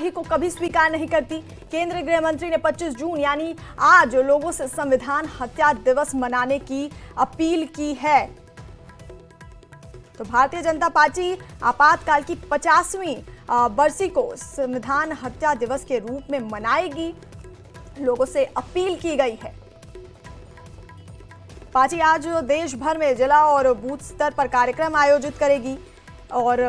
तानाशाही को कभी स्वीकार नहीं करती। केंद्रीय गृह मंत्री ने 25 जून यानी आज लोगों से संविधान हत्या दिवस मनाने की अपील की है। तो भारतीय जनता पार्टी आपातकाल की 50वीं बरसी को संविधान हत्या दिवस के रूप में मनाएगी, लोगों से अपील की गई है। पार्टी आज देश भर में जिला और बूथ स्तर पर कार्यक्रम आयोजित करेगी और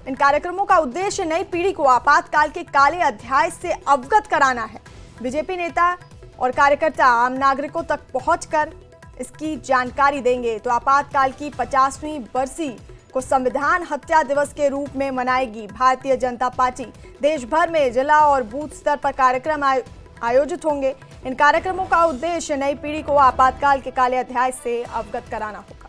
इन कार्यक्रमों का उद्देश्य नई पीढ़ी को आपातकाल के काले अध्याय से अवगत कराना है। बीजेपी नेता और कार्यकर्ता आम नागरिकों तक पहुंचकर इसकी जानकारी देंगे। तो आपातकाल की 50वीं बरसी को संविधान हत्या दिवस के रूप में मनाएगी भारतीय जनता पार्टी। देश भर में जिला और बूथ स्तर पर कार्यक्रम आयोजित होंगे। इन कार्यक्रमों का उद्देश्य नई पीढ़ी को आपातकाल के काले अध्याय से अवगत कराना होगा।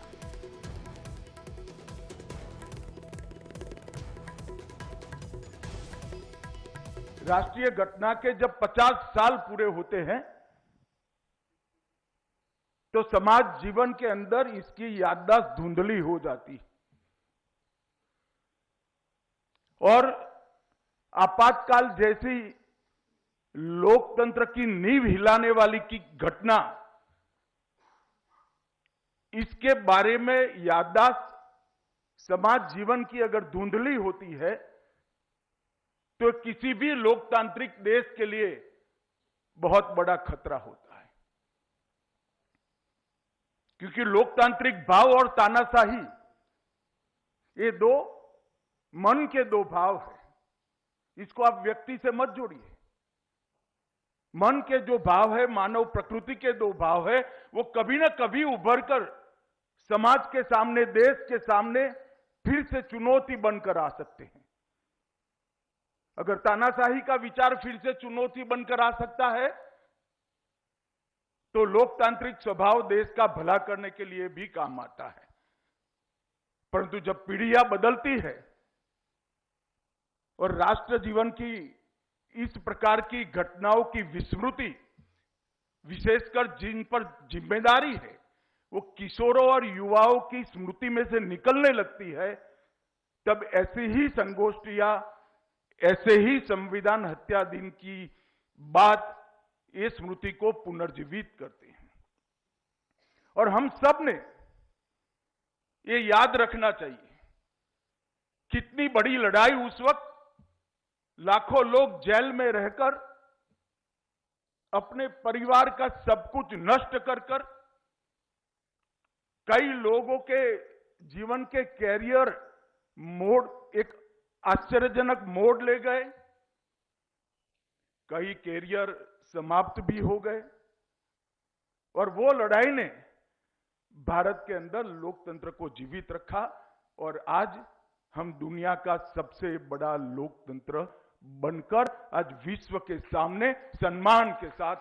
राष्ट्रीय घटना के जब 50 साल पूरे होते हैं तो समाज जीवन के अंदर इसकी याददाश्त धुंधली हो जाती और आपातकाल जैसी लोकतंत्र की नींव हिलाने वाली की घटना, इसके बारे में याददाश्त समाज जीवन की अगर धुंधली होती है तो किसी भी लोकतांत्रिक देश के लिए बहुत बड़ा खतरा होता है। क्योंकि लोकतांत्रिक भाव और तानाशाही ये दो मन के दो भाव है। इसको आप व्यक्ति से मत जोड़िए। मन के जो भाव है, मानव प्रकृति के दो भाव है, वो कभी ना कभी उभर कर समाज के सामने, देश के सामने फिर से चुनौती बनकर आ सकते हैं। अगर तानाशाही का विचार फिर से चुनौती बनकर आ सकता है तो लोकतांत्रिक स्वभाव देश का भला करने के लिए भी काम आता है। परंतु जब पीढ़ियां बदलती है और राष्ट्र जीवन की इस प्रकार की घटनाओं की विस्मृति, विशेषकर जिन पर जिम्मेदारी है, वो किशोरों और युवाओं की स्मृति में से निकलने लगती है, तब ऐसी ही संगोष्ठियां, ऐसे ही संविधान हत्या दिन की बात ये स्मृति को पुनर्जीवित करते हैं। और हम सब ने ये याद रखना चाहिए, कितनी बड़ी लड़ाई उस वक्त लाखों लोग जेल में रहकर अपने परिवार का सब कुछ नष्ट कर कर, कई लोगों के जीवन के कैरियर मोड़ एक आश्चर्यजनक मोड़ ले गए, कई कैरियर समाप्त भी हो गए। और वो लड़ाई ने भारत के अंदर लोकतंत्र को जीवित रखा और आज हम दुनिया का सबसे बड़ा लोकतंत्र बनकर आज विश्व के सामने सम्मान के साथ